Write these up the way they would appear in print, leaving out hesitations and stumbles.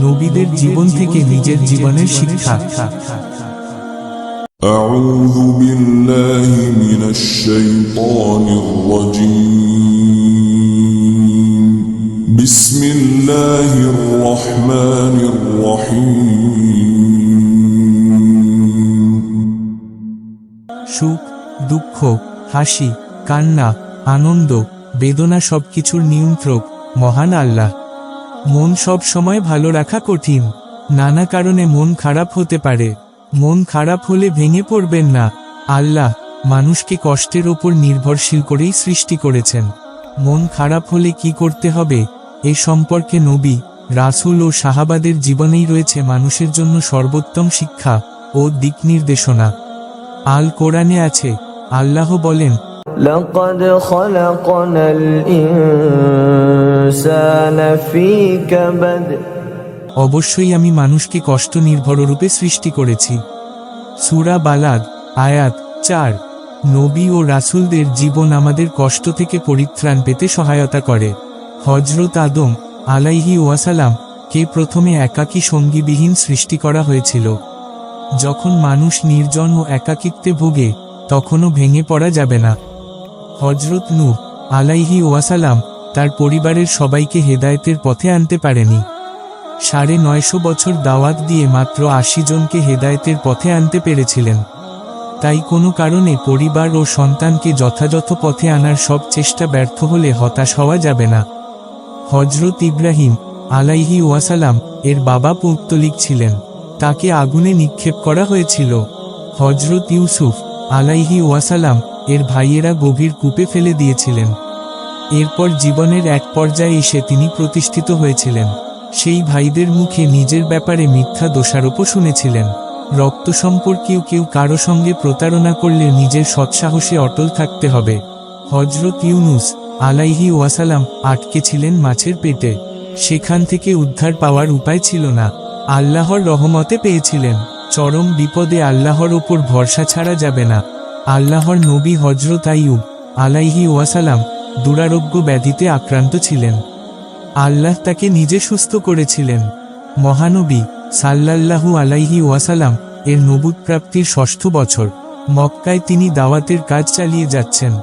নবীদের জীবন থেকে নিজের জীবনের শিক্ষা। أعوذ بالله من الشيطان الرجيم بسم الله الرحمن الرحيم সুখ, দুঃখ, হাসি, কান্না, আনন্দ, বেদনা সবকিছুর নিয়ন্ত্রক মহান আল্লাহ। মন সব সময় ভালো রাখা কঠিন। নানা কারণে মন খারাপ হতে পারে। মন খারাপ হলে ভেঙে পড়বেন না। আল্লাহ মানুষকে কষ্টের ওপর নির্ভরশীল করেই সৃষ্টি করেছেন। মন খারাপ হলে কি করতে হবে এ সম্পর্কে নবী, রাসূল ও সাহাবাদের জীবনেই রয়েছে মানুষের জন্য সর্বোত্তম শিক্ষা ও দিক নির্দেশনা। আল কোরআনে আছে, আল্লাহ বলেন, لقد خلقنا الإنسان في كبد অবশ্যই আমি মানুষকে কষ্ট নির্ভররূপে সৃষ্টি করেছি। সূরা বালাদ আয়াত ৪। নবী ও রাসূলদের জীবন আমাদের কষ্ট থেকে পরিত্রাণ পেতে সহায়তা করে। হযরত আদম আলাইহি ওয়াসালাম কে প্রথমে একাকী সঙ্গীবিহীন সৃষ্টি করা হয়েছিল। যখন মানুষ নির্জন ও একাকিত্বে ভোগে তখনও ভেঙে পড়া যাবে না। হযরত নূহ আলাইহি ওয়াসালাম তার পরিবারের সবাইকে হেদায়েতের পথে আনতে পারেনি। ৯৫০ বছর দাওয়াত দিয়ে মাত্র ৮০ জনকে হেদায়েতের পথে আনতে পেরেছিলেন। তাই কোনো কারণে পরিবার ও সন্তানকে যথাযথ পথে আনার সব চেষ্টা ব্যর্থ হলে হতাশ হওয়া যাবে না। হযরত ইব্রাহিম আলাইহি ওয়াসালাম এর বাবা পৌত্তলিক ছিলেন, তাকে আগুনে নিক্ষেপ করা হয়েছিল। হযরত ইউসুফ আলাইহি ওয়াসালাম এর ভাইয়েরা গভীর কূপে ফেলে দিয়েছিলেন। এরপর জীবনের এক পর্যায়ে এসে তিনি প্রতিষ্ঠিত হয়েছিলেন। সেই ভাইদের মুখে নিজের ব্যাপারে মিথ্যা দোষারোপ শুনেছিলেন। রক্ত সম্পর্কেও কেউ কারো সঙ্গে প্রতারণা করলে নিজের সৎসাহসে অটল থাকতে হবে। হযরত ইউনুস আলাইহি ওয়াসালাম আটকে ছিলেন মাছের পেটে। সেখান থেকে উদ্ধার পাওয়ার উপায় ছিল না। আল্লাহর রহমতে পেয়েছিলেন। চরম বিপদে আল্লাহর ওপর ভরসা ছাড়া যাবে না। আল্লাহর নবী হযরত আইয়ুব আলাইহি ওয়াসালাম দুরারোগ্য ব্যাধিতে আক্রান্ত ছিলেন। আল্লাহ তাকে নিজে সুস্থ করেছিলেন। মহানবী সাল্লাল্লাহু আলাইহি ওয়াসালাম এর নবুত প্রাপ্তির ৬ষ্ঠ বছর মক্কায় তিনি দাওয়াতের কাজ চালিয়ে যাচ্ছেন।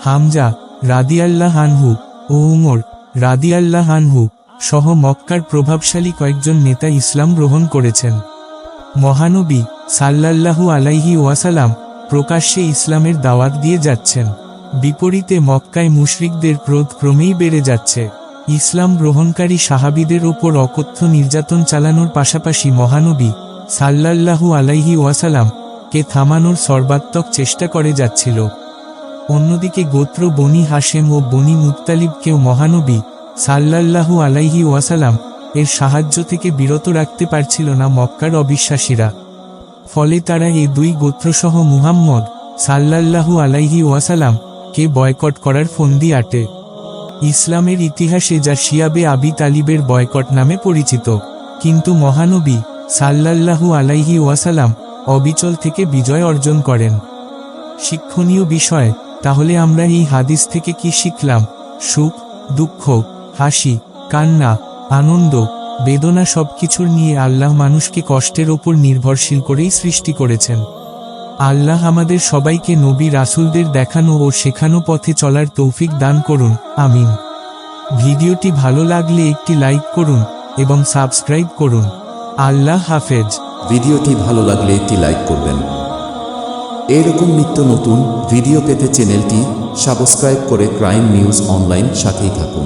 হামজা রাদিয়াল্লাহু আনহু ও উমর রাদিয়াল্লাহু আনহু সহ মক্কার প্রভাবশালী কয়েকজন নেতা ইসলাম গ্রহণ করেছেন। মহানবী সাল্লাল্লাহু আলাইহি ওয়াসালাম প্রকাশ্যে ইসলামের দাওয়াত দিয়ে যাচ্ছেন। বিপরীতে মক্কায় মুশরিকদের ক্রোধ ক্রমেই বেড়ে যাচ্ছে। ইসলাম গ্রহণকারী সাহাবীদের ওপর অকথ্য নির্যাতন চালানোর পাশাপাশি মহানবী সাল্লাল্লাহু আলাইহি ওয়াসালাম কে থামানোর সর্বাত্মক চেষ্টা করে যাচ্ছিল। অন্যদিকে গোত্র বনি হাশেম ও বনি মুত্তালিবকেও মহানবী সাল্লাল্লাহু আলাইহি ওয়াসালাম এর সাহায্য থেকে বিরত রাখতে পারছিল না মক্কার অবিশ্বাসীরা। ফলে তারা এই দুই গোত্রসহ মুহাম্মদ সাল্লাল্লাহু আলাইহি ওয়াসালাম কে বয়কট করার ফন্দি আটে। ইসলামের ইতিহাসে যা শিয়াবে আবি তালিবের বয়কট নামে পরিচিত। কিন্তু মহানবী সাল্লাল্লাহু আলাইহি ওয়াসালাম অবিচল থেকে বিজয় অর্জন করেন। শিক্ষণীয় বিষয়, তাহলে আমরা এই হাদিস থেকে কি শিখলাম? সুখ, দুঃখ, হাসি, কান্না, আনন্দ, বেদনা সবকিছুর নিয়ে আল্লাহ মানুষকে কষ্টের ওপর নির্ভরশীল করেই সৃষ্টি করেছেন। আল্লাহ আমাদের সবাইকে নবী রাসূলদের দেখানো ও শেখানো পথে চলার তৌফিক দান করুন, আমিন। ভিডিওটি ভালো লাগলে একটি লাইক করুন এবং সাবস্ক্রাইব করুন। আল্লাহ হাফেজ। ভিডিওটি ভালো লাগলে একটি লাইক করবেন। এরকম নিত্য নতুন ভিডিও পেতে চ্যানেলটি সাবস্ক্রাইব করে ক্রাইম নিউজ অনলাইন সাথেই থাকুন।